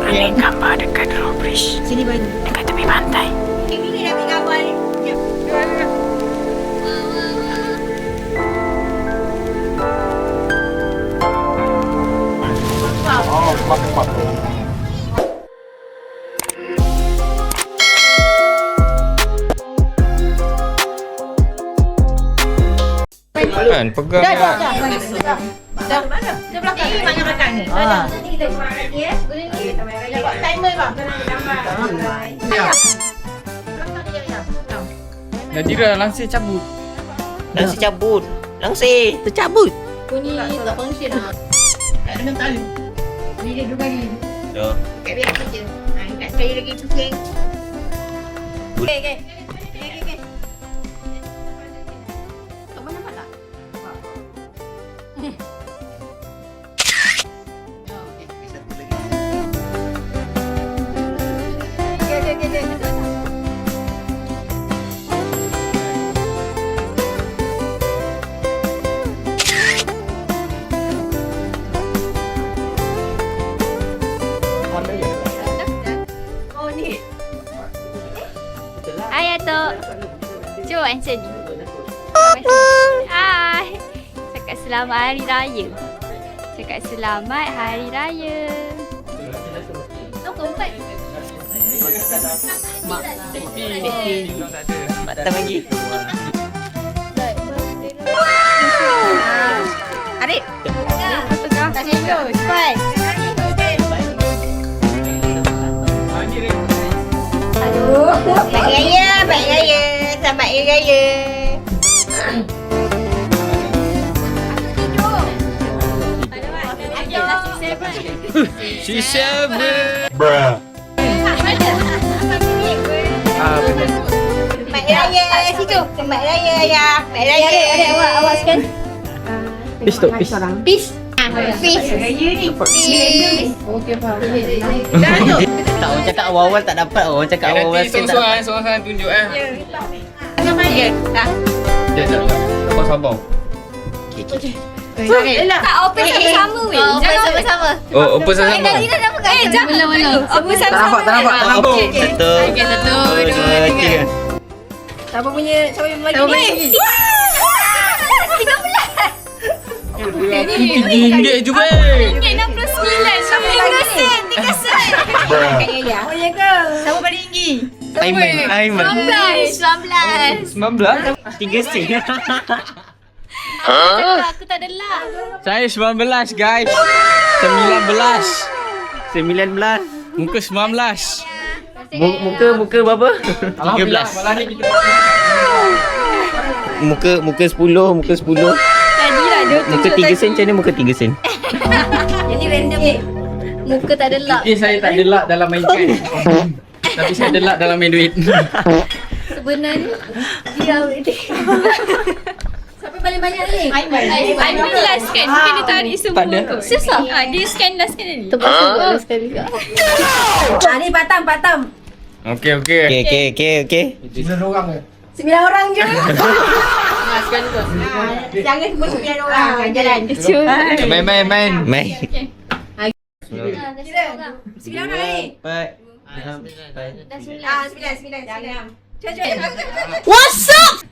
ambil gambar dekat Road Bridge. Sini bagi. Dekat tepi pantai. Ini dah ambil gambar ni. Oh, pakai. Kan pegang Dah. Dia belakang ni mana belakang ni. Dah. Nanti kita buat lagi ya. Boleh ni. Kita buat timer bang. Nadira langsir cabut. Langsir cabut. Langsir tercabut. Bunyi tak function ah. Tak ada tali. Ni dia dua kali. Dah. Kat biar kerja. Kat sekali lagi cukeng. Okey. Kau nampak tak? Okay. Oh ni. Hai Atok. Cuba answer ni. Hai. Cakap selamat hari raya. Cakap selamat hari raya. Kau keempat. Mak Tak bagi. Adik. Tak cikgu. Cepat. Aduh. Baik raya. Selamat hari raya. She seven. Bruh. Benar. Selamat raya. Situ. Selamat raya ya. Selamat raya. Adik awak scan. Peace tu, peace. Peace. Peace. Okey faham. Tak, orang cakap awal-awal tak dapat. Orang cakap awal-awal Nanti sikit tak dapat. seorang-seorang tunjuk Nama dia. Dah. Sekejap. Sabar. Tak open sama-sama weh. Open sama-sama. Oh, open sama-sama. Jangan mana. Open Tak sama-sama. nampak. Satu. Okey, satu, Dua, tiga. Siapa yang bagi? RM3 je weh. RM69. Sampai 3 sen. 3 sen. Bruh. Oh ya ke? Siapa paling tinggi? Aiman. 19. 19. 3 sen. Aku tak ada lah. Saya 19 guys. 19. 19. Muka 19. Muka berapa? 13. Malah ni kita Muka 10. Muka 10. Tadi lah dia Muka 3 sen. Macam mana muka 3 sen? Jadi random ni. Muka tak ada lah. mungkin saya tak ada luck dalam main kan. Tapi saya ada luck dalam main duit. Sebenarnya dia Siapa paling banyak ni? Aiman last scan. Mungkin dia tarik semua Tak ada. kot. Susah. Dia scan last scan tadi. Terpaksa buat last kali juga. Ni Batam. Okey. Okey. 9 orang je. Jangan semua 9 orang. Jalan. Main. Main. 9 orang ni. Baik. 9. Jangan. Cuba. What's up?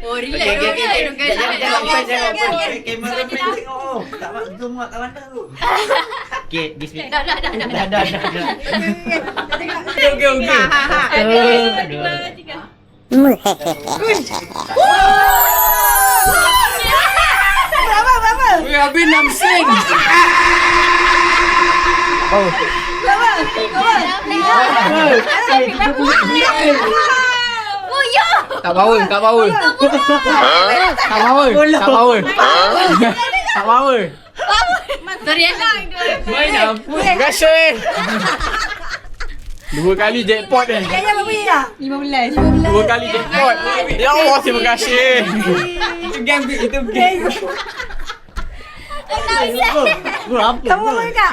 Oh, Okey. Kamera main tengok. Tak mak zoom kat mana tu. Okey, bismillah. Dah. Okey. Ada 2, 3. Berapa? Weh, habis 6 sen. Tak power. Tak power. Main apa? Rasa Dua kali jackpot ni. Kaya berapa ni dah? 15. 2 kali jackpot. Ya Allah, terima kasih. Itu game. Kamu apa kak?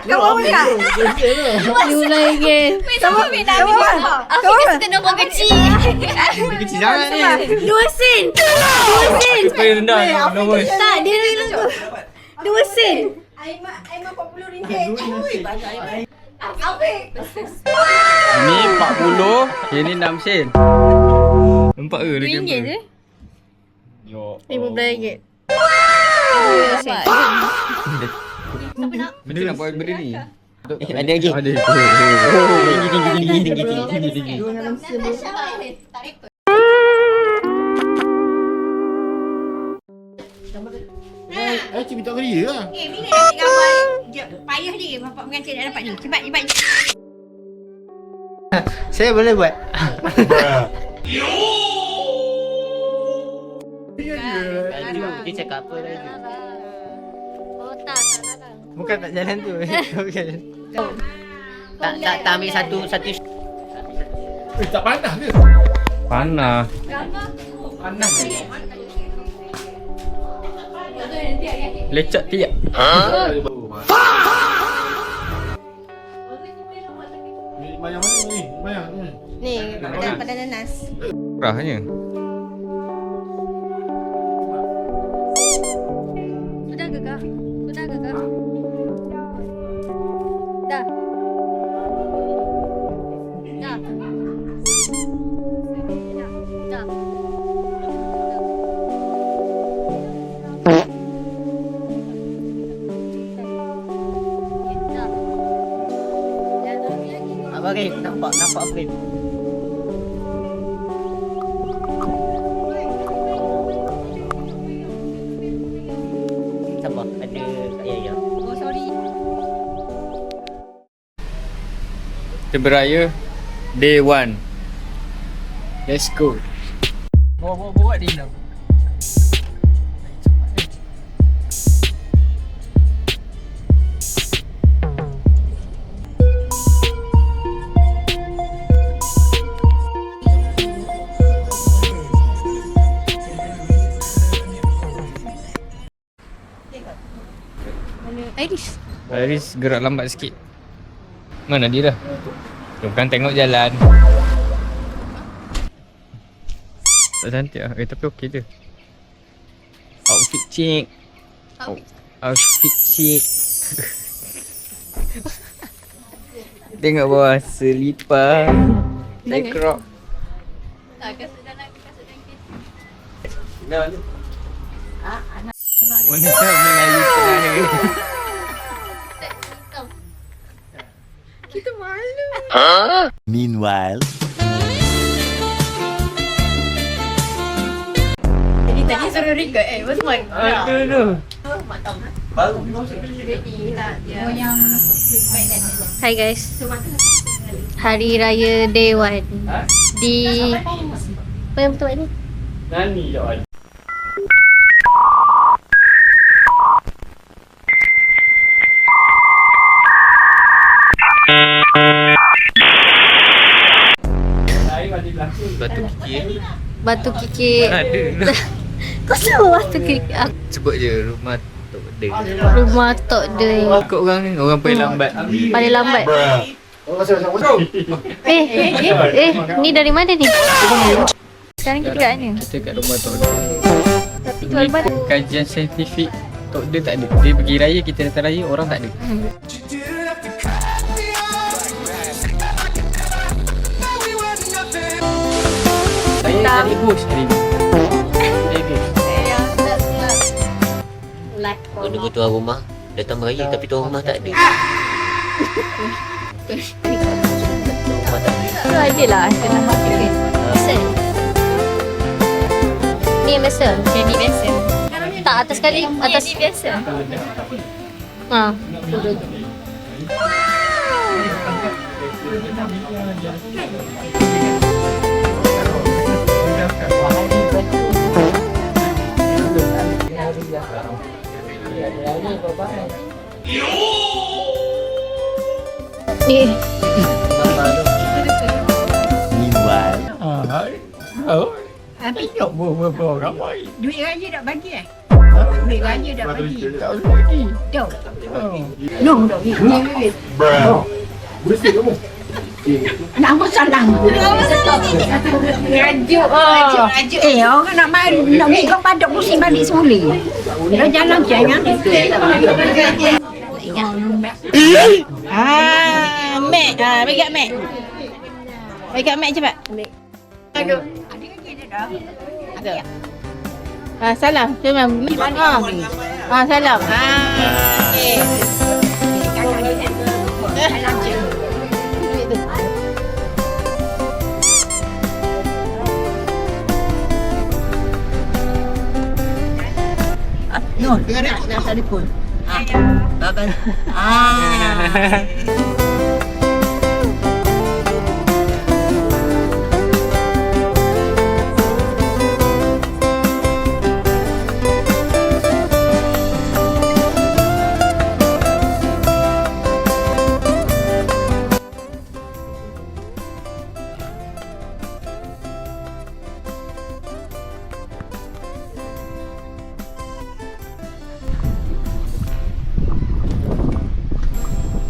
Mulai again. Kamu apa? Aku kasi nombor kecil. Kecil sangat ni. 2 sen. Supaya rendah nombor. Tak, dia bilang 2 sen. Aiman RM40. Banyak ni. Awek. Ini 40, yang ni 6 sen. Nampak ke dia RM2 je. Yo. RM15. Benda nak buat benda ni. Ada lagi. Ada. Tinggi. Cik minta kerja lah. Bila nak gambar? Payah je bapak pengantin nak dapat ni. Cepat. Saya boleh buat. Dia cakap apa lagi? Oh tak. Bukan tak jalan tu. Bukan. Tak ambil satu. Tak panas ke? Panah. Panas. Lecak tiap. Bayang mana ni? Bayang ni. Ni, pada nanas. Murahnya. Sudah ke kak? Dah. Abang Ray, nampak frame. Siapa? Ada ya. Oh sorry. Kita beraya day 1. Let's go. Bawa dia dah. Iris gerak lambat sikit. Mana dia dah? Jom kan tengok jalan. Tak cantik lah. Tapi okey je. Outfit check. Outfit check. Tengok bawah selipar. Saya crop. Tak kasut dalam kasut dengki. Wanita Melayu terakhir. Kita malu. Meanwhile, Jadi tadi suruh record what's my? Aduh. Baru. Hai guys. Hari Raya Day 1 di apa yang betul ni? Nani jawab. Batu kikir. Ada. Kau tahu batu kikir? Sebut je rumah Tok De. Rumah Tok De. Ikut orang ni, orang paling lambat. Paling lambat. Ni dari mana ni? Sekarang kita kat mana? Kita kat rumah Tok De. Tapi tuan Ni mana? kajian saintifik Tok De tak ada. Dia pergi raya, kita datang raya, orang tak ada. Saya cari host hari ni. Kau nunggu tuan rumah datang beraya tapi tuan rumah tak ada. Tu ada lah. Besar. Ni yang biasa? Ni biasa. Tak atas sekali? Atas ni biasa. Ha. Ni. meanwhile, Habis duit raya dah bagi duit raya dah bagi. Tak bagi. Nama salah. Rajuk. Orang nak mari nak pergi kau padok mesti balik semula. Dah jalan jangan. Mek. Mek. Bagi kat Mek. Bagi kat Mek cepat. Aduh. Ada lagi dia dah. Ada. Salam. Cuma salam. Okey. Kakak dia. Salam je. No, tengah nak telefon. Bakal.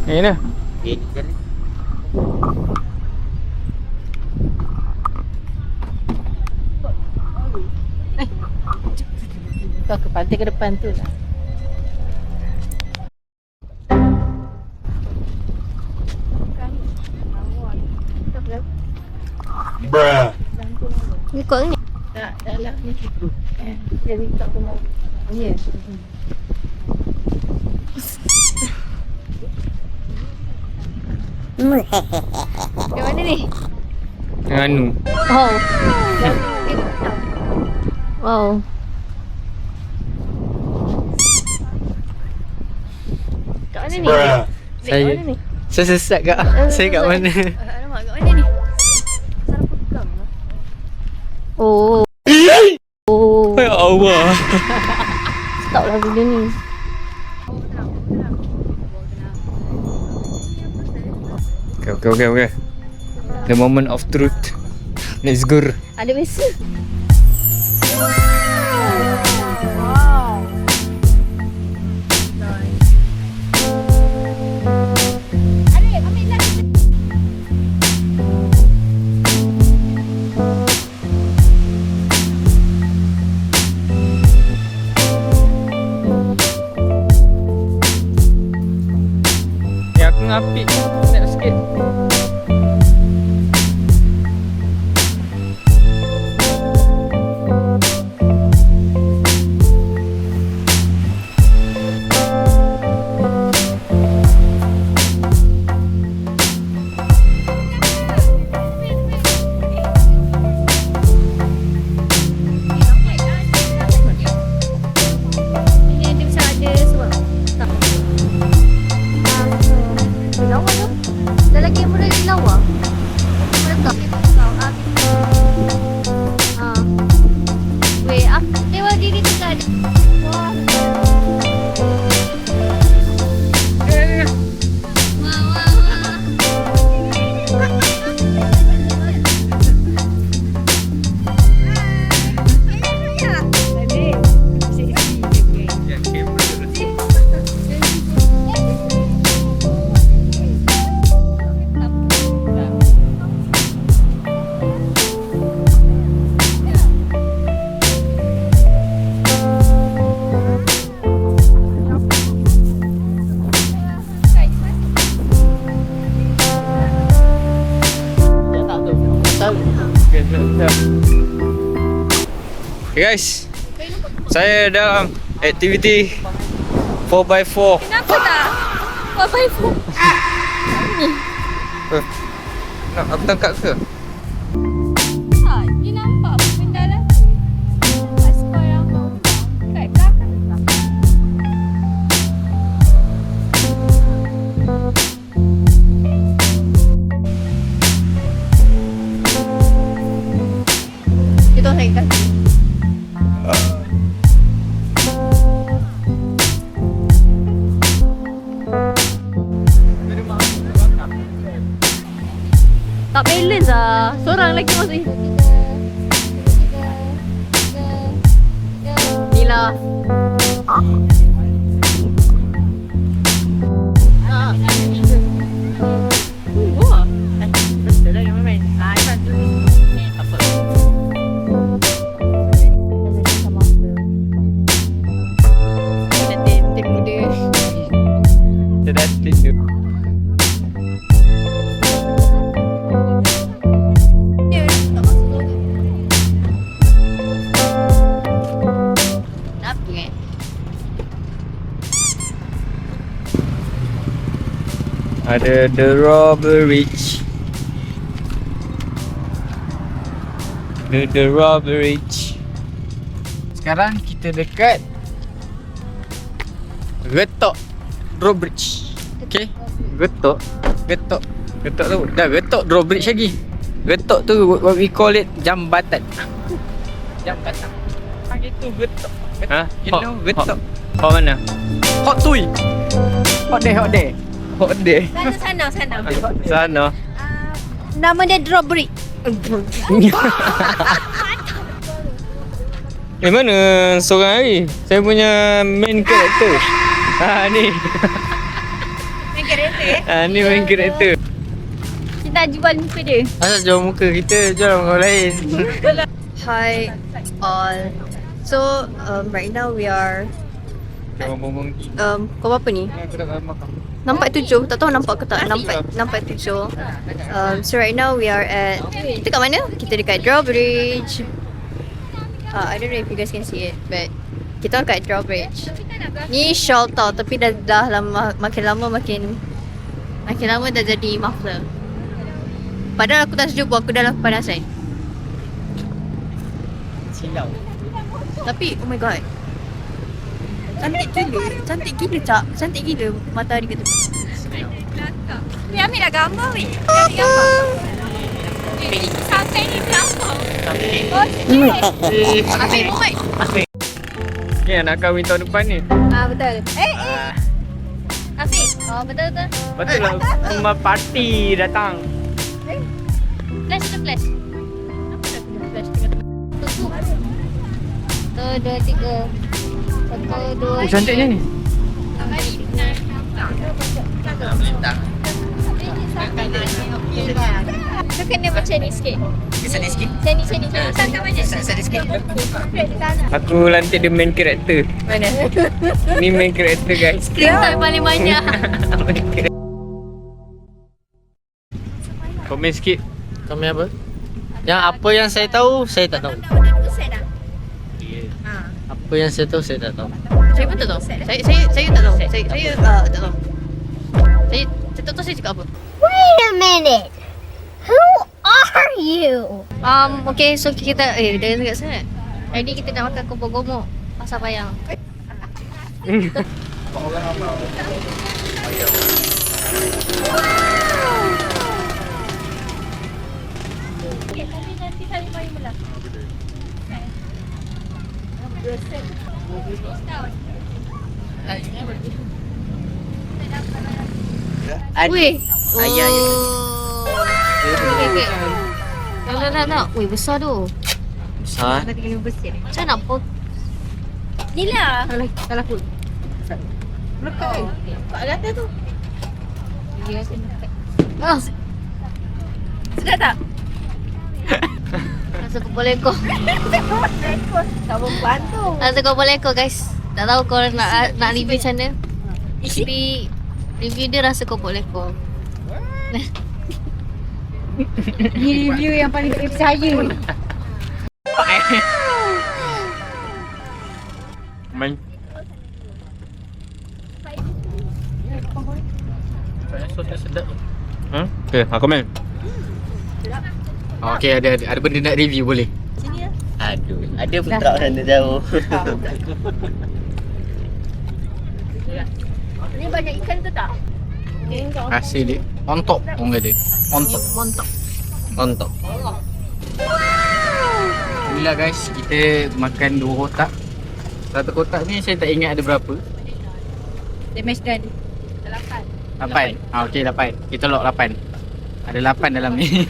Ini dah. Kau ke pantai ke depan tu lah. Bruh. Ikut ni. Tak, dalam ni. Jadi tak kena. Ya. Yang mana ni? Anu. Wow. Wow. Kat mana ni? Bruh. Kat mana ni? Saya sesat kak. Saya kat mana? Alamak, kat mana ni? Salah pegang lah. Oh. Oh. Ya Allah. Stop lah video ni. Okay. The moment of truth. Let's go. Ada besa. Ya aku ngapik. Nak sikit. Okay guys, saya dalam aktiviti 4x4. Kenapa tak? 4x4. Nak aku tangkap ke? Tak, dia nampak benda lah tu. Aspal yang kat belakang. Kita naik kaki. Tak balance lah. Seorang lagi masuk. Ni lah. Wah. Betul lah yang main. Ivan tu. Apa? Nanti muda. Sedati. situ. Apa eh? Ada The Drawbridge. The Drawbridge. Sekarang kita dekat Getok Drawbridge. Okay. Getok tu. Dah Getok Drawbridge lagi. Getok tu what we call it jambatan. Jambatan. Panggil tu Getok. Ha? You know Getok. Hot mana? Hot tui. Hot day. Sana. Sana. Nama dia Drawbridge. Mana seorang hari? Saya punya main character. Ni. Main kereta. Ni main character. Kita jual muka dia. Asal jual muka kita, jual orang lain. Hi all. So right now we are kau apa ni? Nampak 7, tak tahu nampak ke tak? Nampak 7. So right now we are at, kita kat mana? Kita dekat Drawbridge. I don't know if you guys can see it, but kita kat Drawbridge. Ni shawl tau, tapi dah lama, makin lama dah jadi muffler. Padahal aku tak sejuk, aku dah lah kepanasan. Silau. Tapi oh my god, Cantik gila matahari kita. Ni ambil dah gambar weh. Ambil gambar. Sampai ni berapa? Afiq. Ni anak kahwin tahun depan ni. Betul. Afiq. Betul. Betul lah. Semua parti datang. Flash. Apa dah flash? Satu, dua, tiga. Cantiknya ni. Kau kena macam ni sikit. Kesana sikit. Sini. Sangka macam Kesana sikit. Aku lantik dia main character. mana? Ni main character guys. Screen time paling banyak. Komen sikit. Komen apa? Yang apa yang saya tahu, saya tak tahu. Apa yang saya tahu, saya tak tahu. Saya pun tak tahu. Saya tak tahu. Saya tak tahu. Saya tak tahu saya cakap apa. Wait a minute. Who are you? Okay, so kita dah dekat sana. Hari ni kita nak makan kompok-kompok pasar bayang. Okay, tapi nanti saya main belah. Weh. Ayah. Okay. Nak. Weh, besar tu. Besar. Macam nak pot. Ni lah. Salah pun. Lekat kat atas tu. Sedap tak? Rasa kopol-lekor. Tak membantu. Rasa kopol-lekor guys. Tak tahu korang nak review macam mana. Tapi review dia rasa kopol-lekor. Ni review yang paling tak percaya. Main. Sedap. Okay, aku main. Okay, ada benda nak review boleh? Aduh, ada putra sana jauh. Ni banyak ikan ke tak? Hasil dia on top orang kata. On top. Inilah guys, kita makan 2 kotak. Satu kotak ni saya tak ingat ada berapa. Damage done. 8. Okey 8. Kita lock 8. Ada 8 dalam ni.